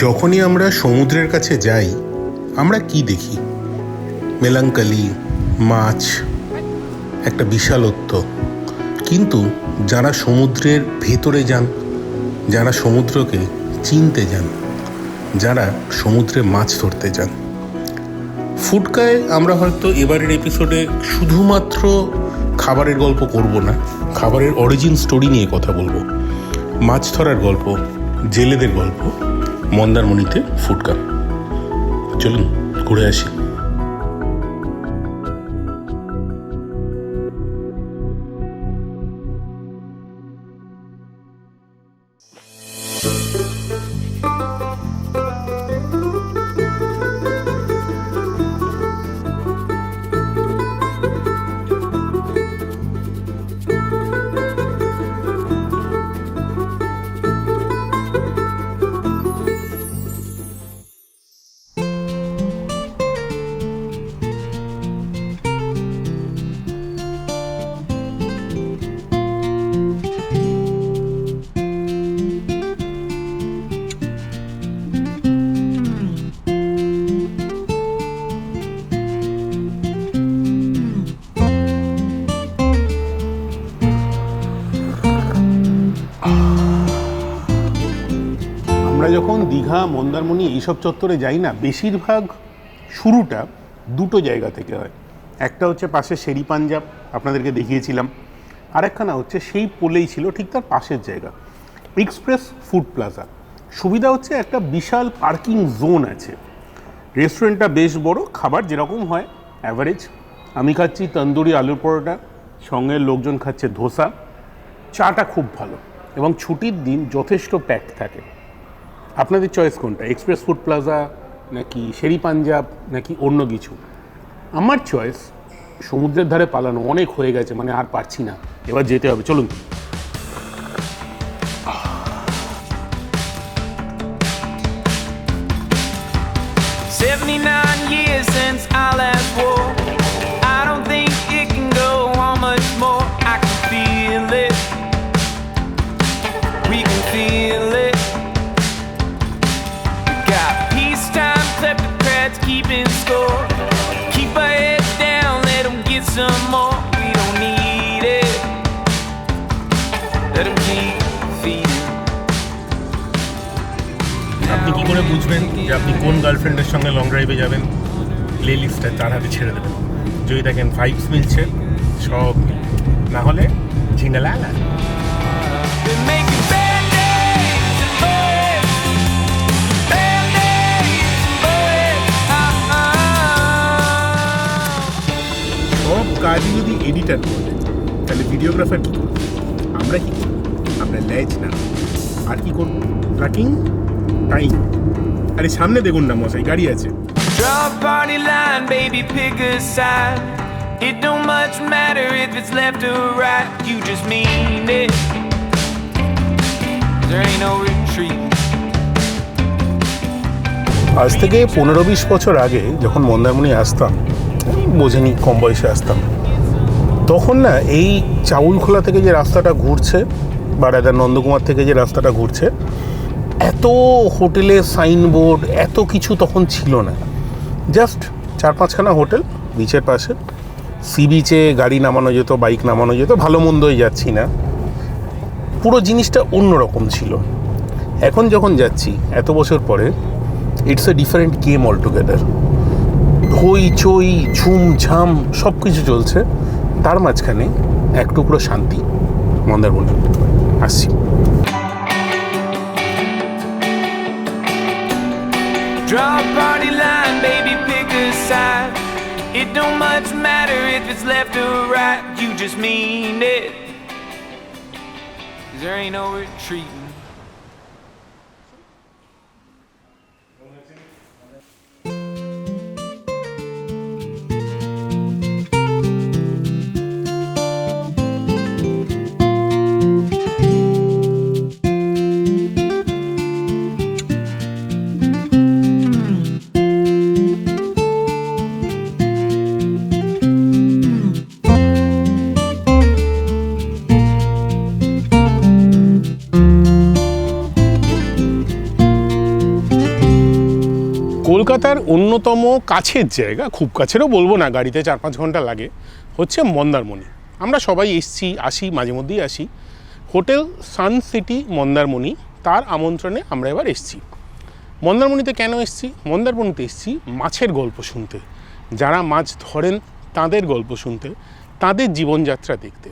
যখনই আমরা সমুদ্রের কাছে যাই আমরা কি দেখি? মেলাঙ্কালি, মাছ, একটা বিশালত্ব। কিন্তু যারা সমুদ্রের ভেতরে যান, যারা সমুদ্রকে চিনতে যান, যারা সমুদ্রে মাছ ধরতে যান, ফুডকায় আমরা হয়তো এবারের এপিসোডে শুধুমাত্র খাবারের গল্প করব না, খাবারের অরিজিন স্টোরি নিয়ে কথা বলবো। মাছ ধরার গল্প, জেলেদের গল্প, মন্দারমণিতে ফুডকা। চলুন ঘুরে আসি। আমরা যখন দীঘা, মন্দারমণি এইসব চত্বরে যাই না, বেশিরভাগ শুরুটা দুটো জায়গা থেকে হয়। একটা হচ্ছে পাশে শেরি পাঞ্জাব, আপনাদেরকে দেখিয়েছিলাম। আরেকখানা হচ্ছে সেই পোলেই ছিল, ঠিক তার পাশের জায়গা, এক্সপ্রেস ফুড প্লাজা। সুবিধা হচ্ছে একটা বিশাল পার্কিং জোন আছে। রেস্টুরেন্টটা বেশ বড়, খাবার যেরকম হয় অ্যাভারেজ। আমি খাচ্ছি তন্দুরি আলুর পরোটা, সঙ্গে লোকজন খাচ্ছে ধোসা। চাটা খুব ভালো এবং ছুটির দিন যথেষ্ট প্যাক থাকে। আপনাদের চয়েস কোনটা, এক্সপ্রেস ফুড প্লাজা নাকি শেরি পাঞ্জাব নাকি অন্য কিছু? আমার চয়েস সমুদ্রের ধারে পালানো, অনেক হয়ে গেছে, মানে আর পারছি না, এবার যেতে হবে। চলুন। Keeping score, keep our heads down, let them get some more. We don't need it, let them keep feeding. আপনি কি করে বুঝবেন যে আপনি কোন গার্লফ্রেন্ডের সঙ্গে লং ড্রাইভে যাবেন? প্লে লিস্টটা তার হাতে ছেড়ে দেবেন। যদি দেখেন ভাইবস মিলছে, সব না হলে ঝিঙ্গালালা। সব কাজই যদি এডিটার করবে, তাহলে ভিডিওগ্রাফার কী করবে? আমরা কী করব? আমরা ল্যাজ না, আর কি করবো? Tracking time. আরে সামনে দেখুন না মশাই, গাড়ি আছে। Draw a party line, baby, pick a side. It don't much matter if it's left or right. You just mean it. There ain't no retreat. আজ থেকে 15-20 বছর আগে যখন মন্দারমণি আসতাম, বোঝেনি, কম বয়সে আসতাম, তখন না এই চাউলখোলা থেকে যে রাস্তাটা ঘুরছে বা রাজার নন্দকুমার থেকে যে রাস্তাটা ঘুরছে, এত হোটেলের সাইনবোর্ড, এত কিছু তখন ছিল না। জাস্ট 4-5খানা হোটেল বিচের পাশে। সি বিচে গাড়ি নামানো যেত, বাইক নামানো যেত, ভালো মন্দই যাচ্ছি না, পুরো জিনিসটা অন্যরকম ছিল। এখন যখন যাচ্ছি এত বছর পরে, it's a different game all together. হই চই ঝুমঝাম সব কিছু চলছে, তার মাঝখানে এক টুকরো শান্তি। মন্দারমণি আসছি। Draw a party line, baby, pick a side. It don't much matter if it's left or right. You just mean it. 'Cause there ain't no retreating. কলকাতার অন্যতম কাছের জায়গা, খুব কাছেরও বলবো না, গাড়িতে 4-5 ঘন্টা লাগে, হচ্ছে মন্দারমণি। আমরা সবাই আসি মাঝে মধ্যেই আসি। হোটেল সানসিটি মন্দারমণি, তার আমন্ত্রণে আমরা এবার এসেছি। মন্দারমণিতে কেন এসেছি? মন্দারমণিতে এসেছি মাছের গল্প শুনতে, যারা মাছ ধরেন তাদের গল্প শুনতে, তাদের জীবনযাত্রা দেখতে।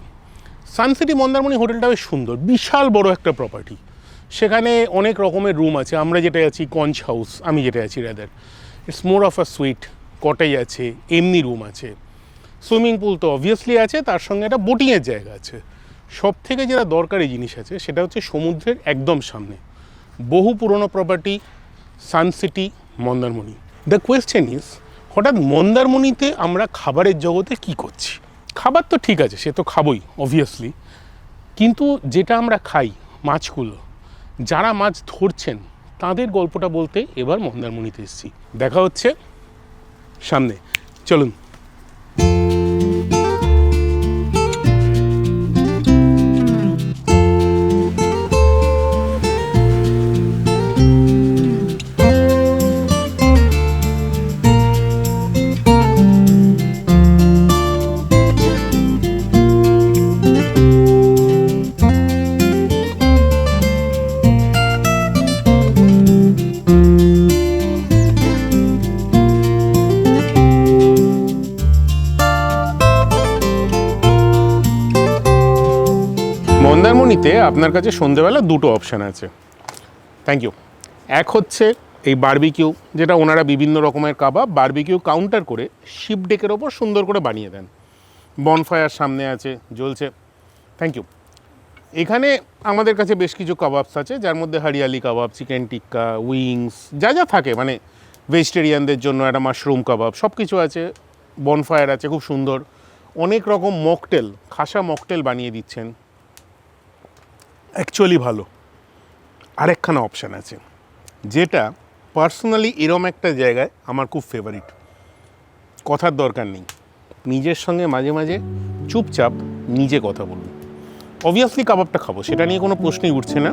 সানসিটি মন্দারমণি হোটেলটা বেশ সুন্দর, বিশাল বড় একটা প্রপার্টি। সেখানে অনেক রকমের রুম আছে। আমরা যেটা আছি কঞ্চ হাউস, আমি যেটা আছি rather, it's more of a sweet. Cottage আছে, এমনি রুম আছে, সুইমিং পুল তো অবভিয়াসলি আছে, তার সঙ্গে একটা বোটিংয়ের জায়গা আছে। সব থেকে যেটা দরকারি জিনিস আছে সেটা হচ্ছে সমুদ্রের একদম সামনে বহু পুরনো property Sun City Mandarmani. The question is, হঠাৎ মন্দারমণিতে আমরা খাবারের জগতে কি করছি? খাবার তো ঠিক আছে, সে তো খাবোই অবভিয়াসলি, কিন্তু যেটা আমরা খাই মাছগুলো, যারা মাছ ধরছেন তাদের গল্পটা বলতে এবার মন্দারমণিতে এসেছি। দেখা হচ্ছে সামনে, চলুন। মন্দারমণিতে আপনার কাছে সন্ধ্যেবেলা দুটো অপশান আছে, থ্যাংক ইউ। এক হচ্ছে এই বারবিকিউ, যেটা ওনারা বিভিন্ন রকমের কাবাব বারবিকিউ কাউন্টার করে শিপ ডেকের ওপর সুন্দর করে বানিয়ে দেন। বনফায়ার সামনে আছে, জ্বলছে, থ্যাংক ইউ। এখানে আমাদের কাছে বেশ কিছু কাবাবস আছে, যার মধ্যে হরিয়ালি কাবাব, চিকেন টিক্কা, উইংস, যা যা থাকে, মানে ভেজিটেরিয়ানদের জন্য একটা মাশরুম কাবাব, সব কিছু আছে। বনফায়ার আছে, খুব সুন্দর। অনেক রকম মকটেল, খাসা মকটেল বানিয়ে দিচ্ছেন, অ্যাকচুয়ালি ভালো। আরেকখানা অপশান আছে, যেটা পার্সোনালি এরম একটা জায়গায় আমার খুব ফেভারিট। কথার দরকার নেই, নিজের সঙ্গে মাঝে মাঝে চুপচাপ নিজে কথা বলুন। অবভিয়াসলি কাবাবটা খাবো, সেটা নিয়ে কোনো প্রশ্নই উঠছে না,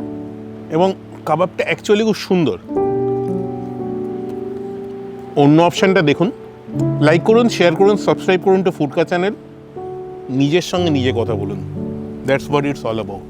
এবং কাবাবটা অ্যাকচুয়ালি খুব সুন্দর। অন্য অপশানটা দেখুন, লাইক করুন, শেয়ার করুন, সাবস্ক্রাইব করুন টু ফুডকা চ্যানেল। নিজের সঙ্গে নিজে কথা বলুন, that's what it's all about.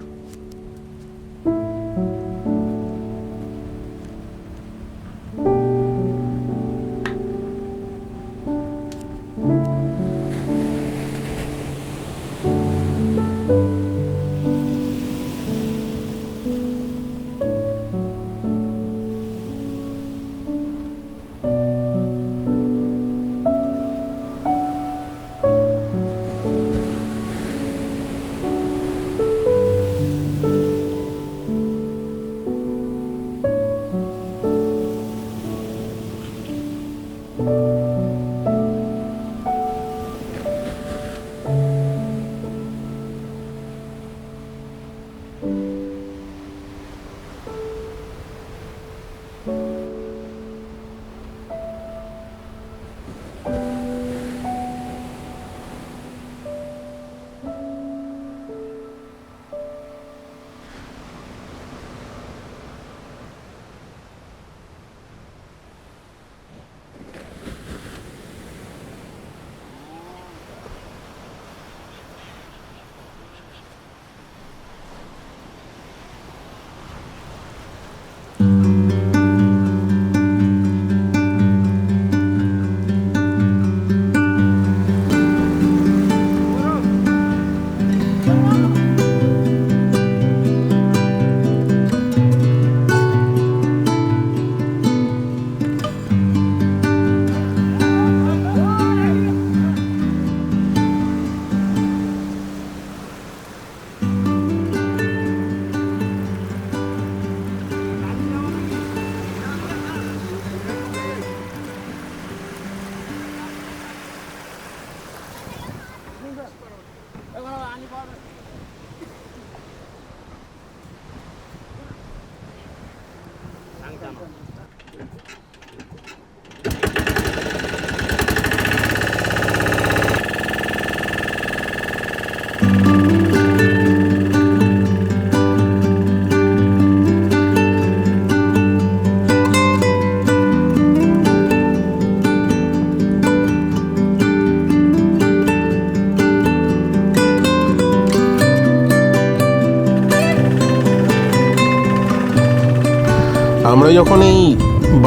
তোমরা যখন এই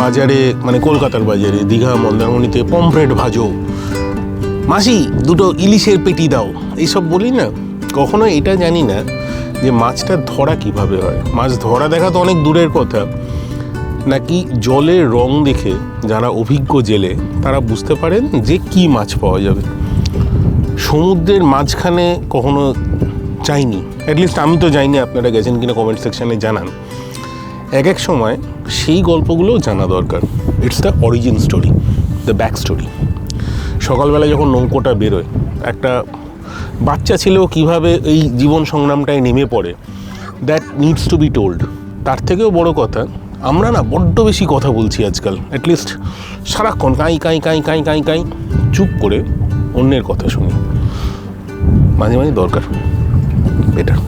বাজারে মানে কলকাতার বাজারে দীঘা মন্দারমণিতে পমফ্রেট ভাজো, মাসি দুটো ইলিশের পেটি দাও, এইসব বলি না, কখনো এটা জানি না যে মাছটা ধরা কিভাবে হয়। মাছ ধরা দেখা তো অনেক দূরের কথা, নাকি জলের রং দেখে যারা অভিজ্ঞ জেলে তারা বুঝতে পারেন যে কি মাছ পাওয়া যাবে। সমুদ্রের মাঝখানে কখনো যাইনি, অ্যাটলিস্ট আমি তো যাইনি, আপনারা গেছেন কিনা কমেন্ট সেকশানে জানান। এক এক সময় সেই গল্পগুলোও জানা দরকার। It's the origin story, the back story. সকালবেলা যখন নৌকোটা বেরোয়, একটা বাচ্চা ছেলেও কীভাবে এই জীবন সংগ্রামটায় নেমে পড়ে, that needs to be told. তার থেকেও বড় কথা, আমরা না বড্ড বেশি কথা বলছি আজকাল, অ্যাটলিস্ট সারাক্ষণ কাঁই কাঁই কাঁই কাঁই কাঁই কাঁই, চুপ করে অন্যের কথা শুনি। মাঝে মাঝে দরকার বেটার।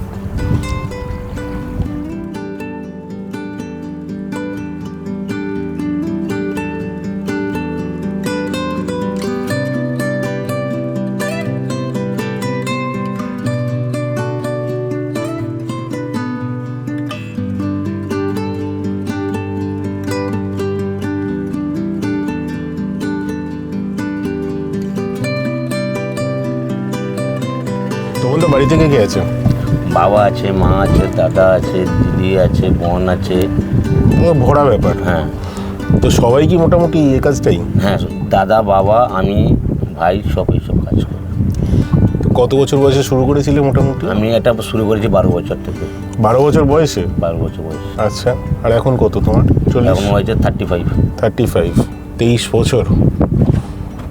তখন তো বাড়ি থেকে কে আছে? বাবা আছে, মা আছে, দাদা আছে, দিদি আছে, বোন আছে। ভরা ব্যাপার। হ্যাঁ। তো সবাই কি মোটামুটি এ কাজটাই? হ্যাঁ, দাদা, বাবা, আমি, ভাই সব এইসব কাজ করি। তো কত বছর বয়সে শুরু করেছিলে মোটামুটি? আমি এটা শুরু করেছি 12 বছর থেকে। 12 বছর বয়সে? 12 বছর বয়সে। আচ্ছা, আর এখন কত তোমার? এখন হয়েছে 35। 23 বছর।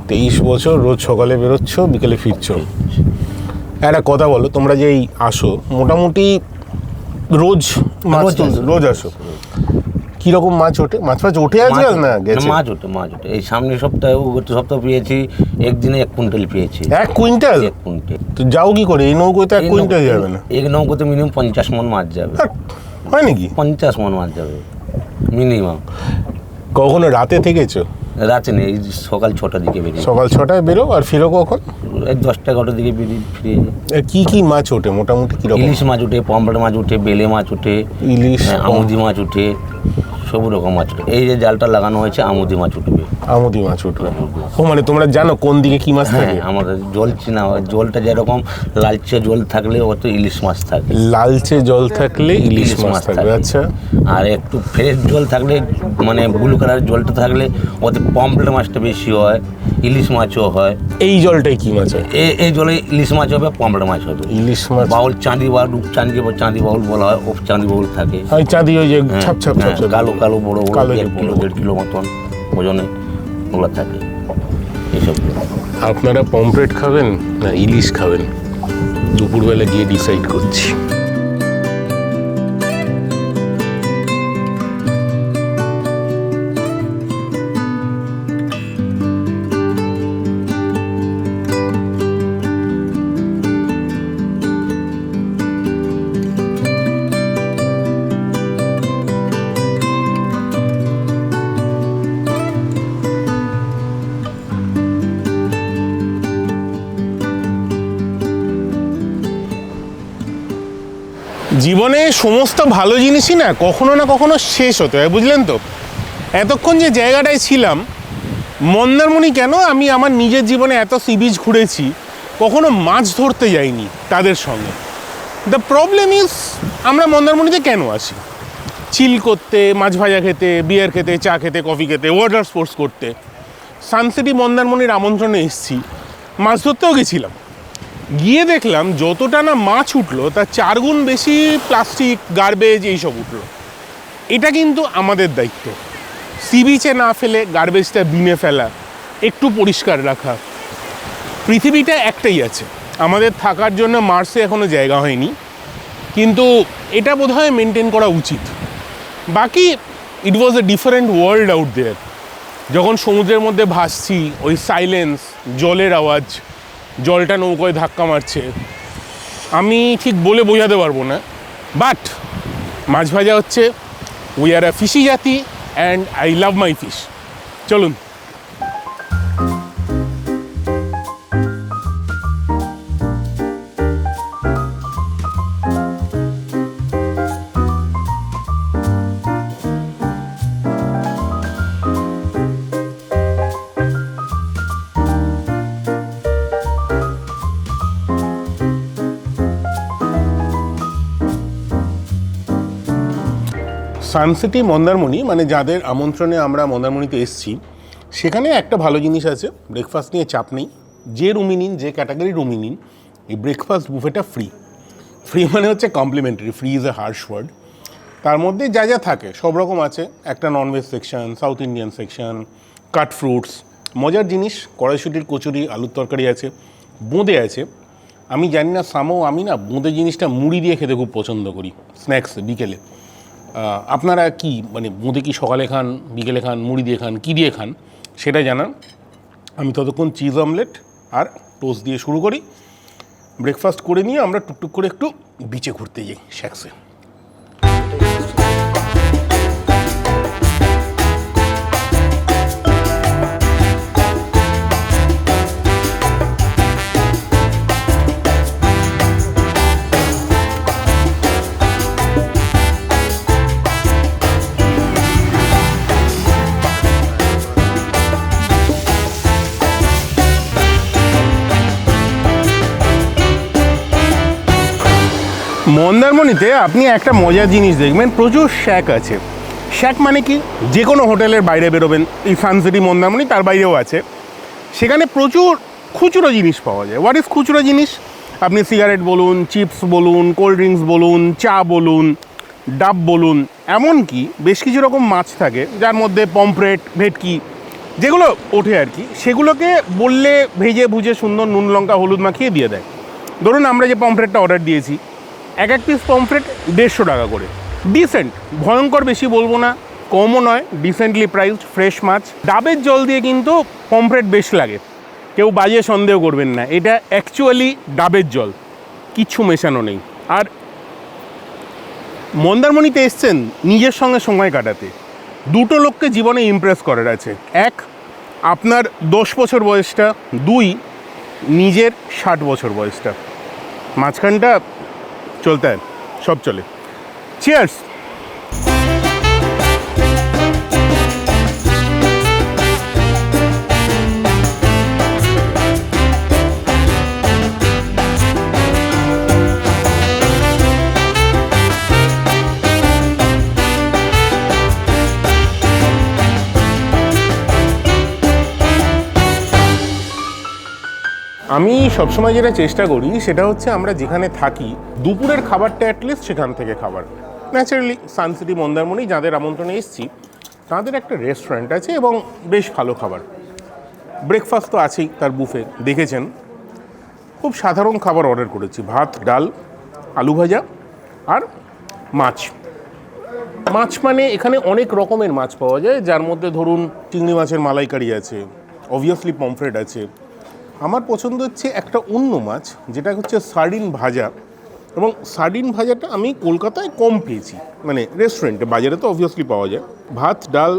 23 বছর রোজ সকালে বেরোচ্ছ, বিকেলে ফিরছো। একটা কথা বলো, তোমরা যেই আসো মোটামুটি রোজ মাছ রোজ আসো, কিরকম মাছ ওঠে? মাছ ওঠে আজকাল না গেছে? মাছ ওঠে। এই সামনে সপ্তাহে গত সপ্তাহ পেয়েছি, একদিনে 1 কুইন্টাল পেয়েছি। 1 কুইন্টাল? 1 কুইন্টাল। তো যাও কি করে? এই নৌকোতে 1 কুইন্টাল যাবে না। এই নৌকোতে মিনিমাম 50 মন মাছ যাবে। হয় নাকি? 50 মন মাছ যাবে মিনিমাম। কখনো রাতে থেকেছো? রাতে নেই, সকাল 6টার দিকে বেরিয়ে। সকাল 6টায় বেরো আর ফিরো কখন? এই 10টা-11টার দিকে ফিরে। কি কি মাছ ওঠে মোটামুটি? কিরকম? ইলিশ মাছ ওঠে, পমফ্রেট মাছ ওঠে, বেলে মাছ ওঠে, ইলিশ, আমুদি মাছ ওঠে, সব রকম মাছ ওঠে। এই যে জালটা লাগানো হয়েছে, আমুদি মাছ উঠবে। আমুদি মাছ উঠবে? ও মানে তোমরা জানো কোন দিকে কি মাছ থাকে? হ্যাঁ, আমাদের জল চিনা হয়। জলটা যেরকম লালচে জল থাকলে অত ইলিশ মাছ থাকে। লালচে জল থাকলে ইলিশ মাছ থাকবে। আচ্ছা। আর একটু ফ্রেশ জল থাকলে, মানে ব্লু কালার জলটা থাকলে ওতে পমফ্রেট মাছটা বেশি হয়, ইলিশ মাছও হয়। এই জলটাই কি মাছ হয়? এই জলে ইলিশ মাছ হবে, পমফ্রেট মাছ হবে। ইলিশ মাছ বাউল, চাঁদি বাউল বলা হয়, চাঁদি বাউল থাকে। ওই চাঁদি, ওই যে ছাপ ছাপ ছাপ কালো কালো বড় বড়, কালো 1 কিলো 1.5 কিলো মতন ওজনে ওগুলো থাকে। এইসব আপনারা পমফ্রেট খাবেন না ইলিশ খাবেন, দুপুরবেলা গিয়ে ডিসাইড করছি। জীবনে সমস্ত ভালো জিনিসই না কখনো না কখনো শেষ হতে হয়, বুঝলেন তো? এতক্ষণ যে জায়গাটায় ছিলাম, মন্দারমণি কেন, আমি আমার নিজের জীবনে এত সি বিচ ঘুরেছি, কখনো মাছ ধরতে যাইনি তাদের সঙ্গে। দ্য প্রবলেম ইজ, আমরা মন্দারমণিতে কেন আসি? চিল করতে, মাছ ভাজা খেতে, বিয়ার খেতে, চা খেতে, কফি খেতে, ওয়াটার স্পোর্টস করতে। সানসিটি মন্দারমণির আমন্ত্রণে এসেছি, মাছ ধরতেও গেছিলাম। গিয়ে দেখলাম যতটা না মাছ উঠলো তার 4 গুণ বেশি প্লাস্টিক, গার্বেজ এইসব উঠলো। এটা কিন্তু আমাদের দায়িত্ব, সি বিচে না ফেলে গার্বেজটা বিনে ফেলা, একটু পরিষ্কার রাখা। পৃথিবীটা একটাই আছে, আমাদের থাকার জন্য মার্সে এখনও জায়গা হয়নি, কিন্তু এটা বোধহয় মেনটেন করা উচিত। বাকি it was a different world out there. যখন সমুদ্রের মধ্যে ভাসছি, ওই সাইলেন্স, জলের আওয়াজ, জলটা নৌকোয় ধাক্কা মারছে, আমি ঠিক বলে বোঝাতে পারবো না। বাট মাছ ভাজা হচ্ছে, উই আর আ ফিশি জাতি and I love my fish. চলুন। সানসিটি মন্দারমণি মানে যাদের আমন্ত্রণে আমরা মন্দারমণিতে এসেছি, সেখানে একটা ভালো জিনিস আছে, ব্রেকফাস্ট নিয়ে চাপ নেই। যে রুমই নিন, যে ক্যাটাগরি রুমই নিন, এই ব্রেকফাস্ট বুফেটা ফ্রি। ফ্রি মানে হচ্ছে complimentary, free is a harsh word. তার মধ্যে যা যা থাকে সব রকম আছে, একটা non veg section, south Indian section, cut fruits, মজার জিনিস, কড়াইশুটির কচুরি, আলুর তরকারি আছে, বোঁদে আছে। আমি জানি না সামো, আমি না বোঁদে জিনিসটা মুড়ি দিয়ে খেতে খুব পছন্দ করি স্ন্যাক্স বিকেলে। আপনারা কি মানে বোঁদে কি সকালে খান, বিকেলে খান, মুড়ি দিয়ে খান, কী দিয়ে খান সেটা জানান। আমি ততক্ষণ চিজ অমলেট আর টোস্ট দিয়ে শুরু করি। ব্রেকফাস্ট করে নিয়ে আমরা টুকটুক করে একটু বিচে ঘুরতে যাই শ্যাক্সে। মন্দারমণিতে আপনি একটা মজার জিনিস দেখবেন, প্রচুর শ্যাক আছে। শ্যাক মানে কি, যে কোনো হোটেলের বাইরে বেরোবেন, এই সানসিটি মন্দারমণি তার বাইরেও আছে, সেখানে প্রচুর খুচরো জিনিস পাওয়া যায়। হোয়াট ইজ খুচরো জিনিস? আপনি সিগারেট বলুন, চিপস বলুন, কোল্ড ড্রিঙ্কস বলুন, চা বলুন, ডাব বলুন, এমনকি বেশ কিছু রকম মাছ থাকে যার মধ্যে পমফ্রেট, ভেটকি যেগুলো ওঠে আর কি, সেগুলোকে বললে ভেজে ভুজে সুন্দর নুন লঙ্কা হলুদ মাখিয়ে দিয়ে দেয়। ধরুন আমরা যে পমফ্রেটটা অর্ডার দিয়েছি, এক পিস পমফ্রেট 150 টাকা করে, ডিসেন্ট, ভয়ঙ্কর বেশি বলবো না, কমও নয়, ডিসেন্টলি প্রাইসড ফ্রেশ মাছ। ডাবের জল দিয়ে কিন্তু পমফ্রেট বেশ লাগে, কেউ বাজে সন্দেহ করবেন না, এটা অ্যাকচুয়ালি ডাবের জল, কিচ্ছু মেশানো নেই। আর মন্দারমণিতে এসছেন নিজের সঙ্গে সময় কাটাতে, দুটো লোককে জীবনে ইমপ্রেস করার আছে। এক, আপনার 10 বছর বয়সটা, 2 নিজের 60 বছর বয়সটা, মাঝখানটা চলতে হয়, সব চলে। চিয়ার্স। আমি সবসময় যেটা চেষ্টা করি সেটা হচ্ছে আমরা যেখানে থাকি দুপুরের খাবারটা অ্যাটলিস্ট সেখান থেকে খাবার। ন্যাচারালি সানসিটি মন্দারমণি যাদের আমন্ত্রণে এসেছি তাদের একটা রেস্টুরেন্ট আছে এবং বেশ ভালো খাবার। ব্রেকফাস্ট তো আছেই, তার বুফে দেখেছেন। খুব সাধারণ খাবার অর্ডার করেছি, ভাত, ডাল, আলু ভাজা আর মাছ। মাছ মানে এখানে অনেক রকমের মাছ পাওয়া যায়, যার মধ্যে ধরুন চিংড়ি মাছের মালাইকারি আছে, অবভিয়াসলি পমফ্রেট আছে। আমার পছন্দ হচ্ছে একটা অন্য মাছ যেটা হচ্ছে সার্ডিন ভাজা, এবং সার্ডিন ভাজাটা আমি কলকাতায় কম পেয়েছি, মানে রেস্টুরেন্টে, বাজারে তো অবভিয়াসলি পাওয়া যায়। ভাত, ডাল,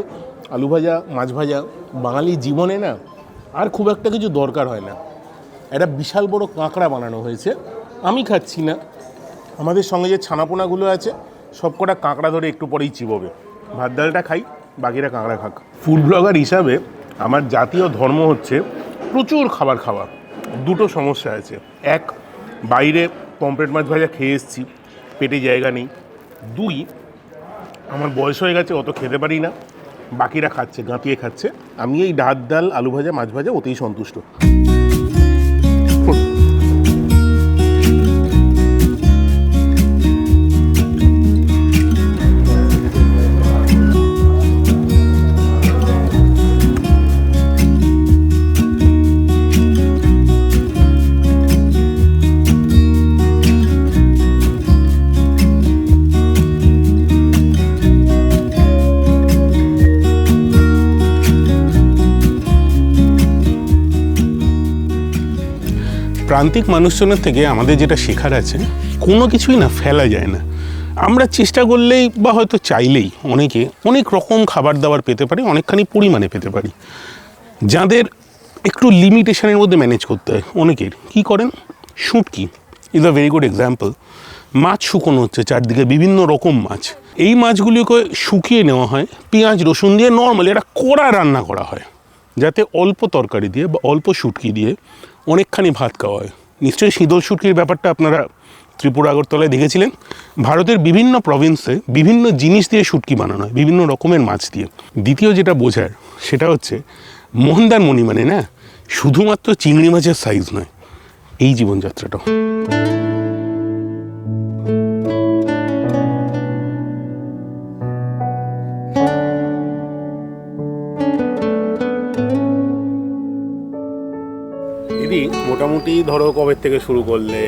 আলু ভাজা, মাছ ভাজা, বাঙালি জীবনে না আর খুব একটা কিছু দরকার হয় না। একটা বিশাল বড় কাঁকড়া বানানো হয়েছে, আমি খাচ্ছি না, আমাদের সঙ্গে যে ছানাপোনাগুলো আছে সব কটা কাঁকড়া ধরে একটু পরেই চিবোবে। ভাত ডালটা খাই, বাকিরা কাঁকড়া খাক। ফুড ব্লগার হিসাবে আমার জাতীয় ধর্ম হচ্ছে প্রচুর খাবার খাওয়া। দুটো সমস্যা আছে, এক, বাইরে পমফ্রেট মাছ ভাজা খেয়ে এসেছি, পেটে জায়গা নেই। 2, আমার বয়স হয়ে গেছে, অত খেতে পারি না, বাকিরা খাচ্ছে, গাঁতিয়ে খাচ্ছে, আমি এই ভাত ডাল আলু ভাজা মাছ ভাজা ওতেই সন্তুষ্ট। প্রান্তিক মানুষজনের থেকে আমাদের যেটা শেখার আছে, কোনো কিছুই না ফেলা যায় না। আমরা চেষ্টা করলেই বা হয়তো চাইলেই অনেকে অনেক রকম খাবার দাবার পেতে পারি, অনেকখানি পরিমাণে পেতে পারি। যাদের একটু লিমিটেশনের মধ্যে ম্যানেজ করতে হয়, অনেকের কী করেন, shutki is a very good example. মাছ শুকোনো হচ্ছে চারদিকে, বিভিন্ন রকম মাছ, এই মাছগুলিকে শুকিয়ে নেওয়া হয়, পেঁয়াজ রসুন দিয়ে নর্মালি একটা কড়া রান্না করা হয়, যাতে অল্প তরকারি দিয়ে বা অল্প শুটকি দিয়ে অনেকখানি ভাত খাওয়া হয়। নিশ্চয়ই শীতল শুটকির ব্যাপারটা আপনারা ত্রিপুরা আগরতলায় দেখেছিলেন ভারতের বিভিন্ন প্রভিন্সে বিভিন্ন জিনিস দিয়ে শুটকি বানানো হয়, বিভিন্ন রকমের মাছ দিয়ে। দ্বিতীয় যেটা বোঝার সেটা হচ্ছে মন্দারমণি মানে না শুধুমাত্র চিংড়ি মাছের সাইজ নয়, এই জীবনযাত্রাটাও। দিদি মোটামুটি ধরো কবে থেকে শুরু করলে,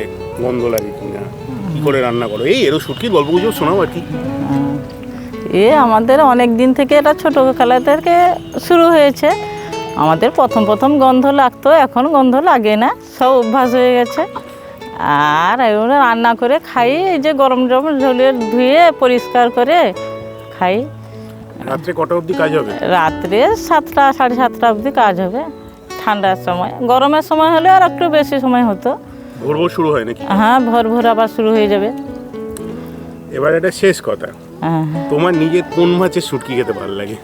গন্ধ লাগে কিনা, কি করে রান্না করো, এই এরও শুটকির গল্প গুজব শোনাও আর কি। আমাদের অনেক দিন থেকে এটা ছোটোবেলা থেকে শুরু হয়েছে। আমাদের প্রথম প্রথম গন্ধ লাগতো, এখন গন্ধ লাগে না, সব অভ্যাস হয়ে গেছে। আর এগুলো রান্না করে খাই, এই যে গরম গরম ঝোলে ধুয়ে পরিষ্কার করে খাই। রাত্রে কটা অবধি কাজ হবে? রাত্রে 7টা 7:30 অবধি কাজ হবে। ঠান্ডার সময়, গরমের সময় হলে আর একটু বেশি সময় হতো। ভোর ভোর শুরু হয় নাকি? হ্যাঁ, ভোর ভোর আবার শুরু হয়ে যাবে। এবার এটা শেষ কথা, হ্যাঁ, তোমার নিজের কোন মাছের শুটকি খেতে ভালো লাগে?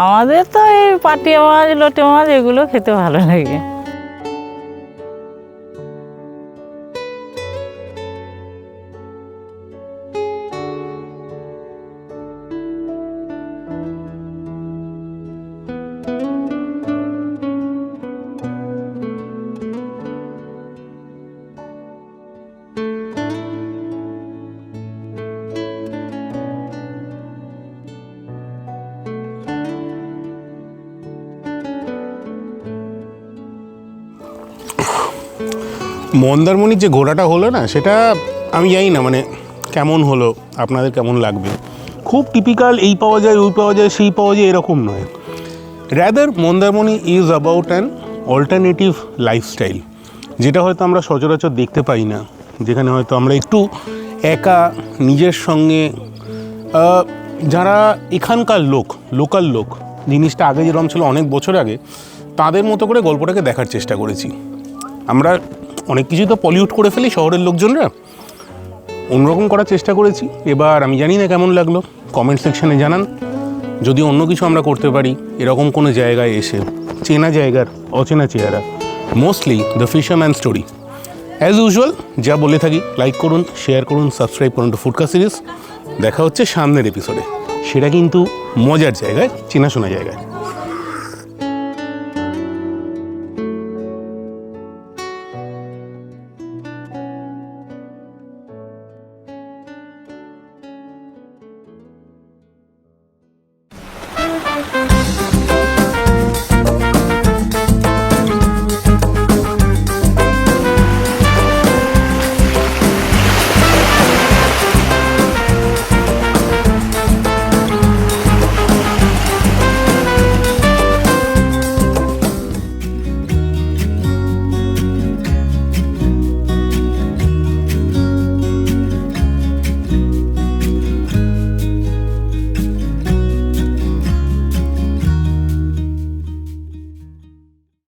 আমাদের তো এই পাটিয়া মাছ, লোটে মাছ এগুলো খেতে ভালো লাগে। মন্দারমণির যে ঘোরাটা হলো না, সেটা আমি জানি না মানে কেমন হলো, আপনাদের কেমন লাগবে। খুব টিপিক্যাল এই পাওয়া যায় ওই পাওয়া যায় সেই পাওয়া যায় এরকম নয়। Rather Mandarmani is about an alternative lifestyle, যেটা হয়তো আমরা সচরাচর দেখতে পাই না, যেখানে হয়তো আমরা একটু একা নিজের সঙ্গে যারা এখানকার লোকাল লোক, জিনিসটা আগে যেরকম ছিল অনেক বছর আগে, তাদের মতো করে গল্পটাকে দেখার চেষ্টা করেছি। আমরা অনেক কিছুই তো পলিউট করে ফেলি শহরের লোকজনরা, অন্যরকম করার চেষ্টা করেছি। এবার আমি জানি না কেমন লাগলো, কমেন্ট সেকশানে জানান। যদি অন্য কিছু আমরা করতে পারি এরকম কোনো জায়গায় এসে, চেনা জায়গার অচেনা চেহারা, mostly the fisherman story. As usual যা বলে থাকি, লাইক করুন, শেয়ার করুন, সাবস্ক্রাইব করুন টু ফুডকাস্ট সিরিজ। দেখা হচ্ছে সামনের এপিসোডে, সেটা কিন্তু মজার জায়গায়, চেনাশোনা জায়গায়।